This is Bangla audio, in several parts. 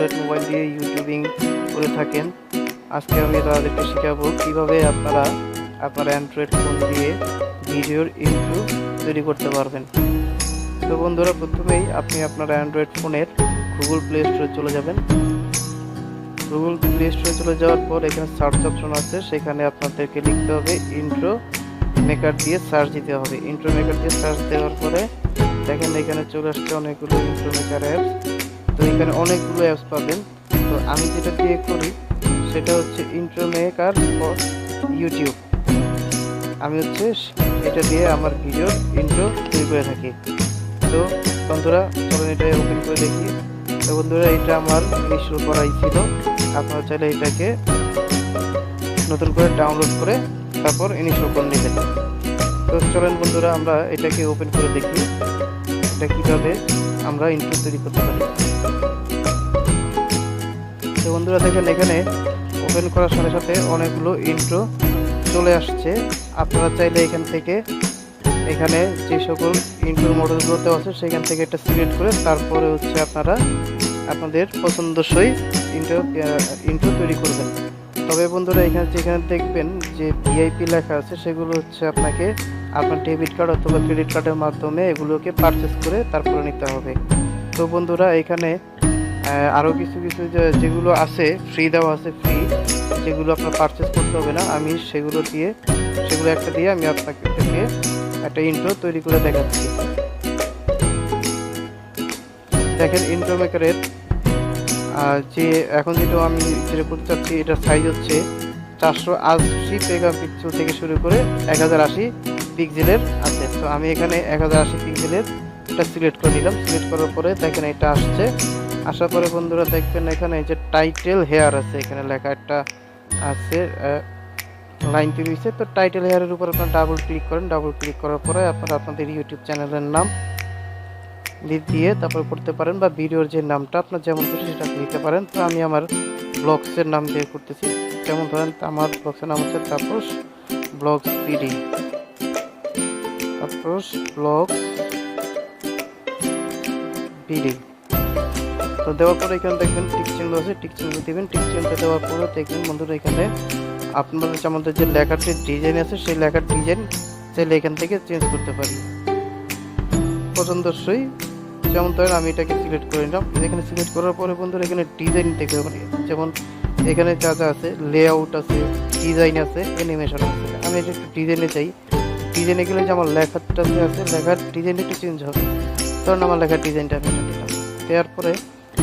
অ্যান্ড্রয়েড মোবাইল দিয়ে ইউটিউবিং করে থাকেন, আজকে আমি তাদেরকে শেখাবো কীভাবে আপনারা আপনার অ্যান্ড্রয়েড ফোন দিয়ে ভিডিওর ইন্ট্রো তৈরি করতে পারবেন। তো বন্ধুরা, প্রথমেই আপনি আপনার অ্যান্ড্রয়েড ফোনের গুগল প্লে স্টোরে চলে যাবেন। গুগল প্লে স্টোরে চলে যাওয়ার পর এখানে সার্চ অপশন আছে, সেখানে আপনাদেরকে লিখতে হবে ইন্ট্রো মেকার দিয়ে সার্চ দিতে হবে। ইন্ট্রো মেকার দিয়ে সার্চ দেওয়ার পরে দেখেন এখানে চলে আসছে অনেকগুলো ইন্ট্রো মেকার অ্যাপস। তো এখানে অনেকগুলো অ্যাপস পাবেন। তো আমি যেটা দিয়ে করি সেটা হচ্ছে ইন্ট্রো মেকার ফর ইউটিউব। আমি হচ্ছে এটা দিয়ে আমার ভিডিওর ইন্ট্রো তৈরি করে থাকি। তো বন্ধুরা, চলুন এটা ওপেন করে দেখি। তো বন্ধুরা, এটা আমার ইনস্টল করাই ছিল। আপনারা চাইলে এটাকে নতুন করে ডাউনলোড করে তারপর ইনস্টল করে নেবেন। তো চলেন বন্ধুরা, আমরা এটাকে ওপেন করে দেখি এটা কীভাবে আমরা ইন্ট্রো তৈরি করতে পারি। তো বন্ধুরা দেখেন, এখানে ওপেন করার সাথে সাথে অনেকগুলো ইন্ট্রো চলে আসছে। আপনারা চাইলে এখান থেকে এখানে যে সকল ইন্ট্রো মডেলগুলোতে আছে সেখান থেকে এটা সিলেক্ট করে তারপরে হচ্ছে আপনারা আপনাদের পছন্দসই ইন্ট্রো তৈরি করবেন। তবে বন্ধুরা, এখানে যেখানে দেখবেন যে ভিআইপি লেখা আছে সেগুলো হচ্ছে আপনাকে আপনার ডেবিট কার্ড অথবা ক্রেডিট কার্ডের মাধ্যমে এগুলোকে পারচেস করে তারপরে নিতে হবে। তো বন্ধুরা, এখানে আরও কিছু যেগুলো আছে ফ্রি দেওয়া আছে, ফ্রি যেগুলো আপনার পারচেস করতে হবে না, আমি সেগুলো একটা দিয়ে আমি আপনাকে একটা ইন্ট্রো তৈরি করে দেখাচ্ছি। দেখেন, ইন্ট্রো মেকারের যে এখন যেটা করতে চাচ্ছি এটার সাইজ হচ্ছে 480 মেগাপিক্সেল থেকে শুরু করে 1080 পিক্সেলের আছে। তো আমি এখানে 1080 পিক্সেলের এটা সিলেক্ট করে নিলাম। সিলেক্ট করার পরে দেখেন এটা আসছে। আসার পরে বন্ধুরা দেখবেন এখানে যে টাইটেল হেয়ার আছে, এখানে লেখা একটা আছে লাইন তৈরি হয়েছে। তো টাইটেল হেয়ারের উপর আপনারা ডাবল ক্লিক করেন। ডাবল ক্লিক করার পরে আপনারা আপনাদের ইউটিউব চ্যানেলের নাম দিয়ে তারপর করতে পারেন, বা ভিডিওর যে নামটা আপনার যেমন খুশি সেটা দিতে পারেন। তো আমি আমার ব্লগসের নাম দিয়ে করতেছি। যেমন ধরেন আমার ব্লগসের নাম হচ্ছে Tapas blogs BD, Tapas blogs BD. তো দেওয়ার পরে এখানে দেখবেন টিক চিহ্ন আছে, টিক চিহ্ন দেবেন। টিক চিহ্নটা দেওয়ার পরে দেখবেন বন্ধুরা এখানে আপনাদের আমাদের যে লেখার যে ডিজাইন আছে সেই লেখার ডিজাইন চাইলে এখান থেকে চেঞ্জ করতে পারি পছন্দসই। যেমন ধরেন আমি এটাকে সিলেক্ট করে নিলাম। এখানে সিলেক্ট করার পরে বন্ধুরা এখানে ডিজাইন দেখবে, যেমন এখানে যা আছে লেআউট আছে, ডিজাইন আছে, অ্যানিমেশন আছে। আমি এটা একটু ডিজাইনে চাই। ডিজাইনে গেলে যে আমার লেখাটা যে আছে লেখার ডিজাইন একটু চেঞ্জ হবে। ধরেন আমার লেখার ডিজাইনটা আমি এটা দিলাম। দেওয়ার পরে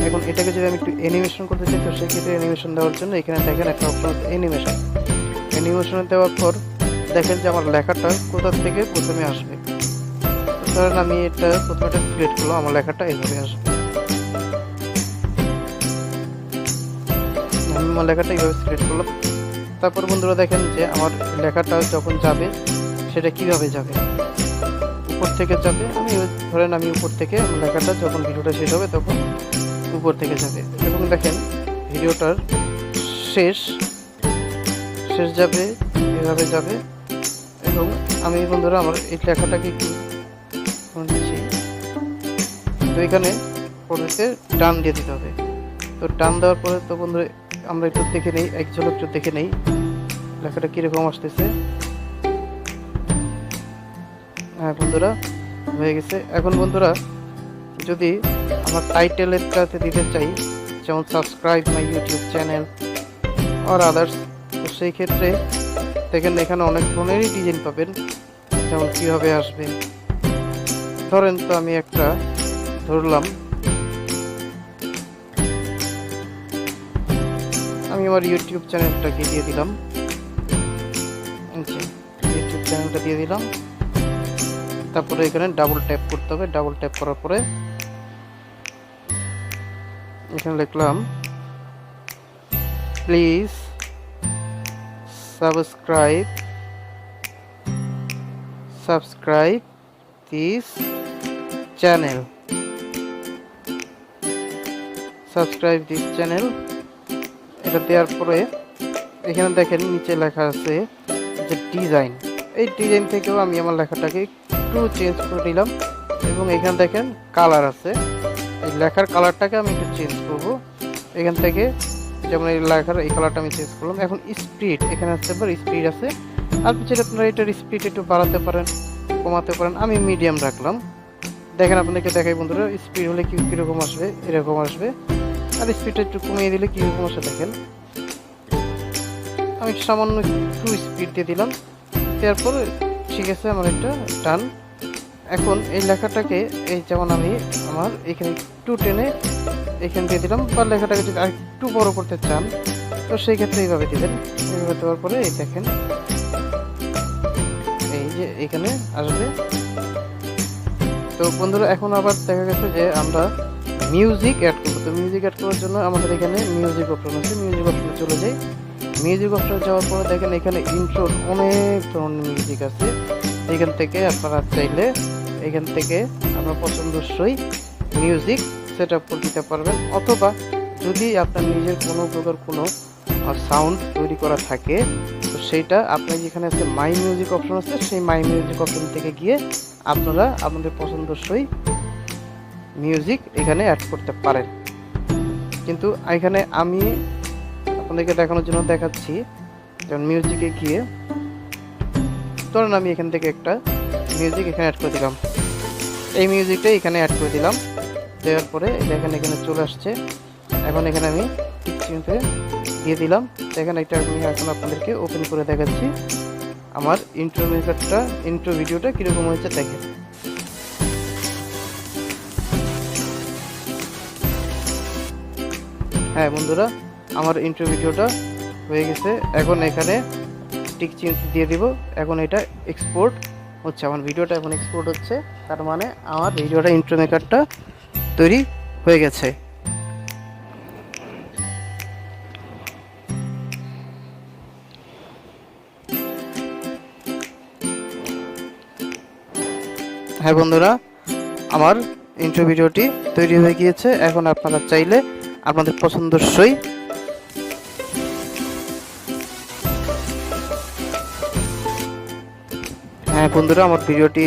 এখন এটাকে যদি আমি একটু অ্যানিমেশন করতে চাই, তো সেক্ষেত্রে অ্যানিমেশন দেওয়ার জন্য এখানে দেখেন একটা অপশন আছে অ্যানিমেশন। অ্যানিমেশনে দেওয়ার পর দেখেন যে আমার লেখাটা কোথা থেকে প্রথমে আসবে। ধরেন আমি এটা প্রথমে সিলেক্ট করলাম, আমার লেখাটা এইভাবে আসবে। আমি আমার লেখাটা এইভাবে সিলেক্ট করলাম। তারপর বন্ধুরা দেখেন যে আমার লেখাটা যখন যাবে সেটা কিভাবে যাবে, উপর থেকে যাবে। আমি উপর থেকে আমার লেখাটা যখন ভিডিওটা শেষ হবে তখন উপর থেকে যাবে। এবং দেখেন ভিডিওটার শেষ যাবে এভাবে যাবে। এবং আমি বন্ধুরা আমার এই লেখাটাকে কি তো এখানে পড়তে টান দিয়ে দিতে হবে। তো টান দেওয়ার পরে তো বন্ধুরা আমরা একটু দেখে নেই, এক ঝলক একটু দেখে নেই লেখাটা কীরকম আসতেছে। হ্যাঁ বন্ধুরা, হয়ে গেছে। এখন বন্ধুরা যদি আমার টাইটেলেরটাতে দিতে চাই, যেমন সাবস্ক্রাইব মাই ইউটিউব চ্যানেল আর আদার্স, তো সেই ক্ষেত্রে দেখেন এখানে অনেক ধরনেরই ডিজাইন পাবেন, যেমন কীভাবে আসবে। ধরেন তো আমি একটা ধরলাম, আমি আমার ইউটিউব চ্যানেলটাকে দিয়ে দিলাম। ইউটিউব চ্যানেলটা দিয়ে দিলাম। তারপরে এখানে ডাবল ট্যাপ করতে হবে। ডাবল ট্যাপ করার পরে এখানে লিখলাম প্লিজ সাবস্ক্রাইব দিস চ্যানেল। এটা দেওয়ার পরে এখানে দেখেন নিচে লেখা আছে যে ডিজাইন। এই ডিজাইন থেকেও আমি আমার লেখাটাকে একটু চেঞ্জ করে নিলাম। এবং এখানে দেখেন কালার আছে, এই লেখার কালারটাকে আমি একটু চেঞ্জ করব। এখান থেকে যেমন এই লেখার এই কালারটা আমি চেঞ্জ করলাম। এখন স্পিড এখানে আসতে পারে, স্পিড আছে, আপনি চাইলে আপনারা এটার স্পিড একটু বাড়াতে পারেন, কমাতে পারেন। আমি মিডিয়াম রাখলাম। দেখেন আপনাদেরকে দেখাই বন্ধুরা, স্পিড হলে কীরকম আসবে, এরকম আসবে। আর স্পিডটা একটু কমিয়ে দিলে কীরকম আসে দেখেন। আমি সামান্য একটু স্পিড দিয়ে দিলাম, তারপর ঠিক আছে আমার এটা ডান। এখন এই লেখাটাকে এই যেমন আমি আমার এখানে একটু টেনে এখানে দিয়ে দিলাম, বা লেখাটাকে যদি আর একটু বড় করতে চান তো সেই ক্ষেত্রে এইভাবে দিবেন। এইভাবে দেওয়ার পরে এই দেখেন এই যে এখানে আসবে। তো বন্ধুরা এখন আবার দেখা গেছে যে আমরা মিউজিক অ্যাড করবো। তো মিউজিক অ্যাড করার জন্য আমাদের এখানে মিউজিক অপশন আছে, মিউজিক অপশনে চলে যাই। মিউজিক অপশনে যাওয়ার পরে দেখেন এখানে ইন্ট্রোর অনেক ধরনের মিউজিক আছে। এখান থেকে আপনারা চাইলে এখান থেকে আপনার পছন্দসই মিউজিক সেট আপ করে দিতে পারবেন, অথবা যদি আপনার নিজের কোনো প্রকার কোনো সাউন্ড তৈরি করা থাকে তো সেইটা আপনার যেখানে আছে মাই মিউজিক অপশন আছে, সেই মাই মিউজিক অপশন থেকে গিয়ে আপনারা আপনাদের পছন্দসই মিউজিক এখানে অ্যাড করতে পারেন। কিন্তু এখানে আমি আপনাদেরকে দেখানোর জন্য দেখাচ্ছি, যেমন মিউজিকে গিয়ে ধরেন আমি এখান থেকে একটা মিউজিক এখানে অ্যাড করে দিলাম, এই মিউজিকটা এখানে অ্যাড করে দিলাম। দেওয়ার পরে দেখেন এখানে চলে আসছে। এখন এখানে আমি টিক চিহ্নতে দিয়ে দিলাম। দেখেন এটা আমি এখন আপনাদেরকে ওপেন করে দেখাচ্ছি আমার ইন্ট্রো মেকারটা, ইন্ট্রো ভিডিওটা কীরকম হয়েছে দেখেন। হ্যাঁ বন্ধুরা, আমার ইন্ট্রো ভিডিওটা হয়ে গেছে। এখন এখানে টিক চিহ্ন দিয়ে দিব। এখন এটা এক্সপোর্ট হচ্ছে, আমার ভিডিওটা এখন এক্সপোর্ট হচ্ছে, তার মানে আমার ভিডিওটা ইন্ট্রো মেকারটা তৈরি হয়ে গেছে। হ্যাঁ বন্ধুরা, আমার ইন্ট্রো ভিডিওটি তৈরি হয়ে গিয়েছে। এখন আপনারা চাইলে আপনাদের পছন্দসই হ্যাঁ বন্ধুরা, আমার ভিডিওটি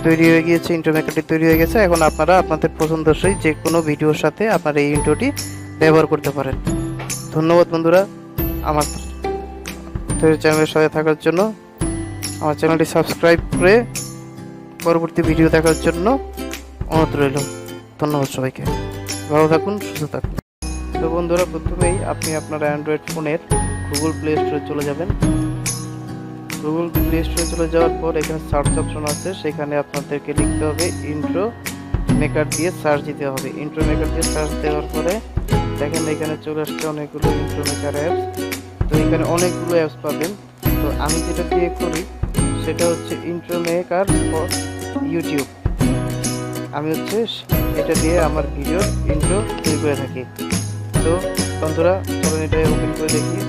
তৈরি হয়ে গিয়েছে, ইন্ট্রো মেকারটি তৈরি হয়ে গেছে। এখন আপনারা আপনাদের পছন্দসই যে কোনো ভিডিওর সাথে আপনারা এই ইন্ট্রোটি ব্যবহার করতে পারেন। ধন্যবাদ বন্ধুরা আমার চ্যানেলের সাথে থাকার জন্য। আমার চ্যানেলটি সাবস্ক্রাইব করে পরবর্তী ভিডিও দেখার জন্য অনুরোধ রইল। ধন্যবাদ সবাইকে, ভালো থাকুন, সুস্থ থাকুন। তো বন্ধুরা, প্রথমেই আপনি আপনার অ্যান্ড্রয়েড ফোনের গুগল প্লে স্টোরে চলে যাবেন। গুগল প্লে স্টোরে চলে যাওয়ার পর এখানে সার্চ অপশন আছে, সেখানে আপনাদেরকে লিখতে হবে ইন্ট্রো মেকার দিয়ে সার্চ দিতে হবে। ইন্ট্রো মেকার দিয়ে সার্চ দেওয়ার পরে দেখেন এখানে চলে আসছে অনেকগুলো ইন্ট্রো মেকার অ্যাপস। তো এখানে অনেকগুলো অ্যাপস পাবেন। তো আমি যেটা দিয়ে করি সেটা হচ্ছে ইন্ট্রো মেকার ফর ইউটিউব। আমি হচ্ছে এটা দিয়ে আমার ভিডিওর ইন্ট্রো তৈরি করে থাকি। তো বন্ধুরা চলুন এটা ওপেন করে দেখি।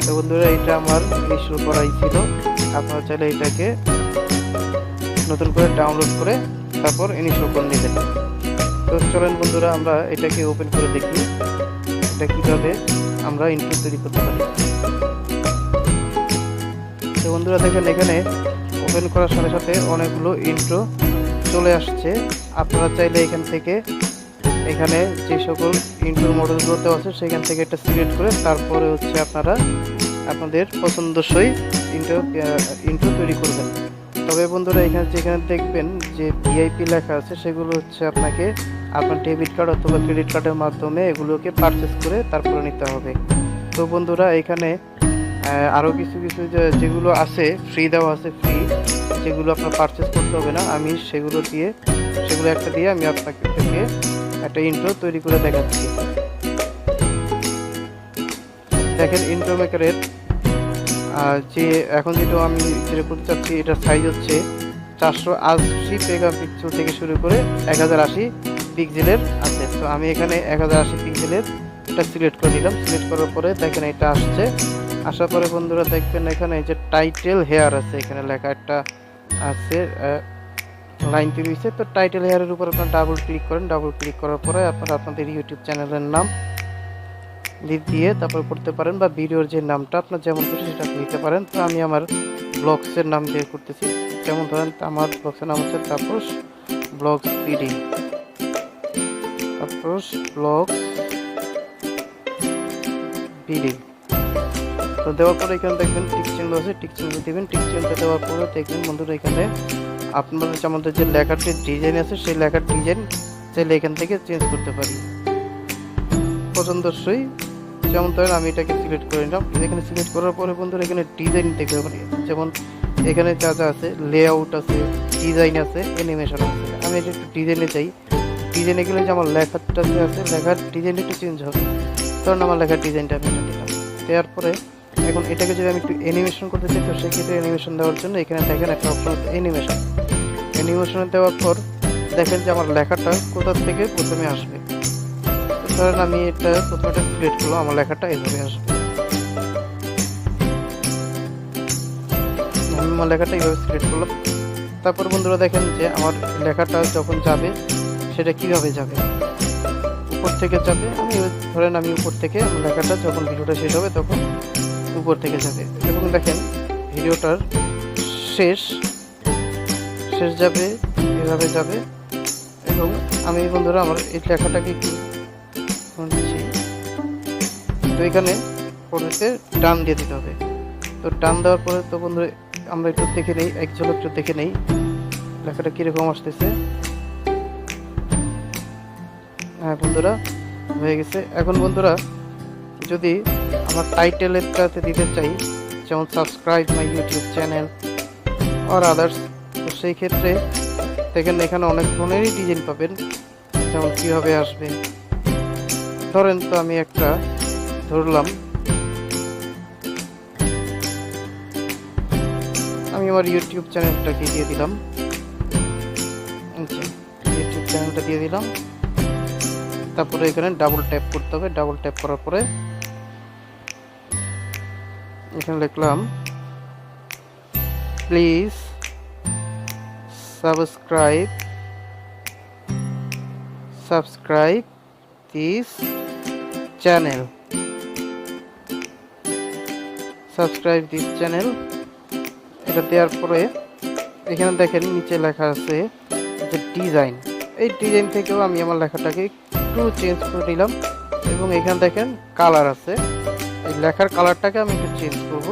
তো বন্ধুরা, এটা আমার ইনস্টল করাই ছিল, আপনারা চাইলে এটাকে নতুন করে ডাউনলোড করে তারপর ইনস্টল করে নেবেন। তো চলেন বন্ধুরা আমরা এটাকে ওপেন করে দেখি এটা কীভাবে আমরা ইন্ট্রো তৈরি করতে পারি। তো বন্ধুরা দেখেন এখানে ওপেন করার সাথে সাথে অনেকগুলো ইন্ট্রো চলে আসছে। আপনারা চাইলে এখান থেকে এখানে যে সকল ইন্ট্রো মডেলগুলো আছে সেখান থেকে এটা সিলেক্ট করে তারপরে হচ্ছে আপনারা আপনাদের পছন্দসই ইন্ট্রো তৈরি করবেন। তবে বন্ধুরা এখানে যেখানে দেখবেন যে ভিআইপি লেখা আছে সেগুলো হচ্ছে আপনাকে আপনার ডেবিট কার্ড অথবা ক্রেডিট কার্ডের মাধ্যমে এগুলোকে পারচেস করে তারপরে নিতে হবে। তো বন্ধুরা এখানে আরও কিছু কিছু যেগুলো আছে ফ্রি দেওয়া আছে, ফ্রি যেগুলো আপনার পারচেস করতে হবে না, আমি সেগুলো একটা দিয়ে আমি আপনাকে একটা ইন্ট্রো তৈরি করে দেখাচ্ছি। দেখেন ইন্ট্রো মেকারের যে এখন যেটা আমি যেটা করতে চাচ্ছি এটার সাইজ হচ্ছে 480 মেগাপিক্সেল থেকে শুরু করে 1080 পিক্সেলের আছে। তো আমি এখানে 1080 পিক্সেলের এটা সিলেক্ট করে নিলাম। সিলেক্ট করার পরে দেখেন এটা আসছে। আসার পরে বন্ধুরা দেখবেন এখানে যে টাইটেল হেয়ার আছে, এখানে লেখা একটা আছে লাইন তৈরি হয়েছে। তো টাইটেল হেয়ারের উপর আপনার ডাবল ক্লিক করেন। ডাবল ক্লিক করার পরে আপনারা আপনাদের ইউটিউব চ্যানেলের নাম দিয়ে তারপর করতে পারেন, বা ভিডিওর যে নামটা আপনার যেমন খুশি সেটা দিতে পারেন। তো আমি আমার ব্লগসের নাম দিয়ে করতেছি, যেমন ধরেন আমার ব্লগসের নাম হচ্ছে Tapas blogs BD, Tapas blogs বিডিং। তো দেওয়ার পরে এখানে দেখবেন টিক চিহ্ন আছে, টিক চিহ্ন দিবেন। টিক চিহ্নটা দেওয়ার পরে দেখবেন বন্ধুরা এখানে আপনাদের আমাদের যে লেখার যে ডিজাইন আছে সেই লেখার ডিজাইন চাইলে এখান থেকে চেঞ্জ করতে পারি পছন্দসই। যেমন ধরেন আমি এটাকে সিলেক্ট করে নিলাম। এখানে সিলেক্ট করার পরে বন্ধুরা এখানে ডিজাইন দেখতে পারি, যেমন এখানে যা যা আছে লেআউট আছে, ডিজাইন আছে, অ্যানিমেশন আছে। আমি এটা একটু ডিজাইনে চাই। ডিজাইনে গেলে যে আমার লেখাটা আছে লেখার ডিজাইনটা একটু চেঞ্জ হবে, কারণ আমার লেখার ডিজাইনটা আমি এটা দিলাম। দেওয়ার পরে এখন এটাকে যদি আমি একটু অ্যানিমেশন করতে চাই তো সেক্ষেত্রে অ্যানিমেশন দেওয়ার জন্য এখানে দেখেন একটা অপশন আছে অ্যানিমেশন। অ্যানিমেশন দেওয়ার পর দেখেন যে আমার লেখাটা কোথা থেকে প্রথমে আসবে। ধরেন আমি এটা প্রথমে এটা সিলেক্ট করলাম, আমার লেখাটা এইভাবে আসবে। আমি আমার লেখাটা এইভাবে সিলেক্ট করলাম। তারপর বন্ধুরা দেখেন যে আমার লেখাটা যখন যাবে সেটা কিভাবে যাবে, উপর থেকে যাবে। আমি ধরেন আমি উপর থেকে আমার লেখাটা যখন ভিডিওটা শেষ হবে তখন উপর থেকে যাবে। এবং দেখেন ভিডিওটার শেষ যাবে এভাবে যাবে। এবং আমি বন্ধুরা আমার এই লেখাটাকে একটু তো এখানে পরেতে টান দিয়ে দিতে হবে। তো টান দেওয়ার পরে তো বন্ধুরা আমরা একটু দেখে নেই, এক ঝলক একটু দেখে নেই লেখাটা কিরকম আসতেছে। হ্যাঁ বন্ধুরা হয়ে গেছে। এখন বন্ধুরা যদি আমার টাইটেলটাতে দিতে চাই, যেমন সাবস্ক্রাইব মাই ইউটিউব চ্যানেল আর আদার্স, তো সেই ক্ষেত্রে দেখেন এখানে অনেক ধরনেরই ডিজাইন পাবেন, যেমন কীভাবে আসবে। ধরেন তো আমি একটা ধরলাম, আমি আমার ইউটিউব চ্যানেলটাকে দিয়ে দিলাম, ইউটিউব চ্যানেলটা দিয়ে দিলাম। তারপরে এখানে ডাবল ট্যাপ করতে হবে। ডাবল ট্যাপ করার পরে এখানে লিখলাম please subscribe this channel, subscribe this channel. এটা দেওয়ার পরে এখানে দেখেন নিচে লেখা আছে যে ডিজাইন। এই ডিজাইন থেকেও আমি আমার লেখাটাকে একটু চেঞ্জ করে নিলাম। এবং এখানে দেখেন কালার আছে, এই লেখার কালারটাকে আমি একটু চেঞ্জ করব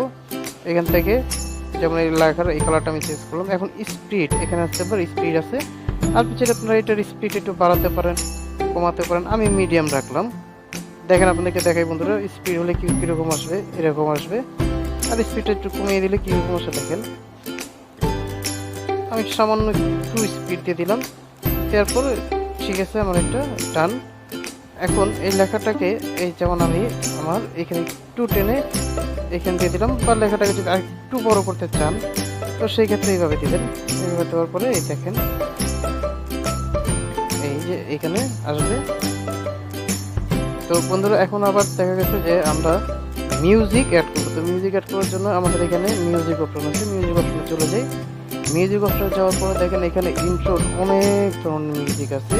এখান থেকে। যেমন এই লেখার এই কালারটা আমি চেঞ্জ করলাম। এখন স্পিড এখানে আসতে পারে, স্পিড আছে। আর পিছিয়ে আপনারা এটার স্পিড একটু বাড়াতে পারেন, কমাতে পারেন। আমি মিডিয়াম রাখলাম। দেখেন আপনাদেরকে দেখাই বন্ধুরা স্পিড হলে কীরকম আসবে, এরকম আসবে। আর স্পিডটা একটু কমিয়ে দিলে কীরকম আসে দেখেন। আমি সামান্য একটু স্পিড দিয়ে দিলাম। তারপর ঠিক আছে আমার একটা টান। এখন এই লেখাটাকে এই যেমন আমি আমার এখানে একটু টেনে এখানে দিয়ে দিলাম, বা লেখাটাকে যদি আর একটু বড় করতে চান তো সেই ক্ষেত্রে এইভাবে দিবেন। এইভাবে দেওয়ার পরে এই দেখেন এই যে এখানে আসবে। তো বন্ধুরা এখন আবার দেখা গেছে যে আমরা মিউজিক অ্যাড করবো। তো মিউজিক অ্যাড করার জন্য আমাদের এখানে মিউজিক অপশন আছে, মিউজিক অপশনে চলে যাই। মিউজিক অপশনে যাওয়ার পরে দেখেন এখানে ইন্ট্রোর অনেক ধরনের মিউজিক আছে।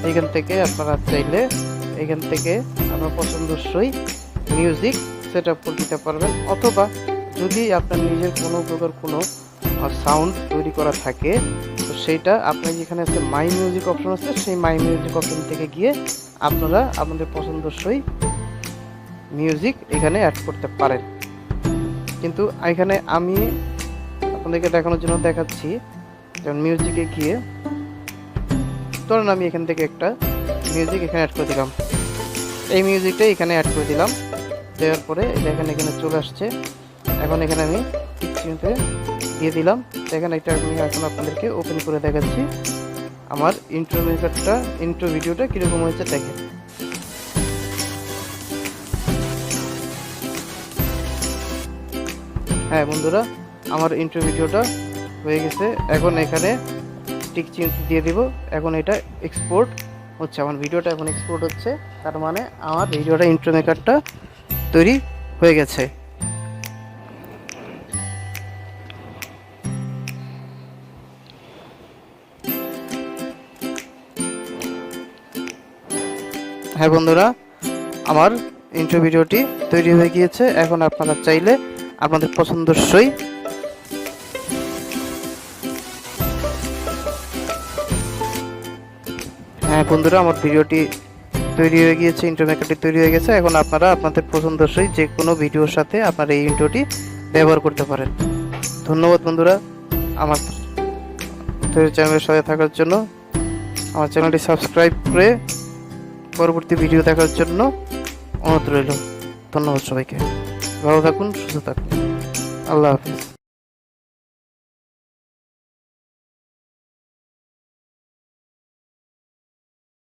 এখান থেকে আপনারা চাইলে এখান থেকে আপনার পছন্দসই মিউজিক সেট আপ করে দিতে পারবেন। অথবা যদি আপনার নিজের কোনো প্রকার কোনো সাউন্ড তৈরি করা থাকে তো সেইটা আপনার যেখানে আছে মাই মিউজিক অপশন আছে, সেই মাই মিউজিক অপশন থেকে গিয়ে আপনারা আপনাদের পছন্দসই মিউজিক এখানে অ্যাড করতে পারেন। কিন্তু এখানে আমি আপনাদেরকে দেখানোর জন্য দেখাচ্ছি, যেমন মিউজিকে গিয়ে ধরুন আমি এখান থেকে একটা মিউজিক এখানে অ্যাড করে দিলাম। এই মিউজিকটা এখানে অ্যাড করে দিলাম। দেওয়ার পরে দেখেন এখানে চলে আসছে। এখন এখানে আমি টিক চিহ্নতে দিয়ে দিলাম। দেখেন এটা আমি এখন আপনাদেরকে ওপেন করে দেখাচ্ছি আমার ইন্ট্রো ভিডিওটা কীরকম হয়েছে দেখেন। হ্যাঁ বন্ধুরা আমার ইন্ট্রো ভিডিওটা হয়ে গেছে। এখন এখানে টিক চিহ্ন দিয়ে দিব। এখন এটা এক্সপোর্ট হচ্ছে, আমার ভিডিওটা এখন এক্সপোর্ট হচ্ছে। তার মানে আমার ভিডিওটা ইন্ট্রো মেকারটা তৈরি হয়ে গেছে। হ্যাঁ বন্ধুরা আমার ইন্ট্রো ভিডিওটি তৈরি হয়ে গিয়েছে। এখন আপনারা চাইলে আপনাদের পছন্দসই হ্যাঁ বন্ধুরা আমার ভিডিওটি তৈরি হয়ে গিয়েছে, ইন্ট্রো মেকারটি তৈরি হয়ে গেছে। এখন আপনারা আপনাদের পছন্দসই যে কোনো ভিডিওর সাথে আপনারা এই ইন্ট্রোটি ব্যবহার করতে পারেন। ধন্যবাদ বন্ধুরা আমার চ্যানেলের সাথে থাকার জন্য। আমার চ্যানেলটি সাবস্ক্রাইব করে পরবর্তী ভিডিও দেখার জন্য অনুরোধ রইল। ধন্যবাদ সবাইকে। ভালো থাকুন, সুস্থ থাকুন। আল্লাহ হাফিজ।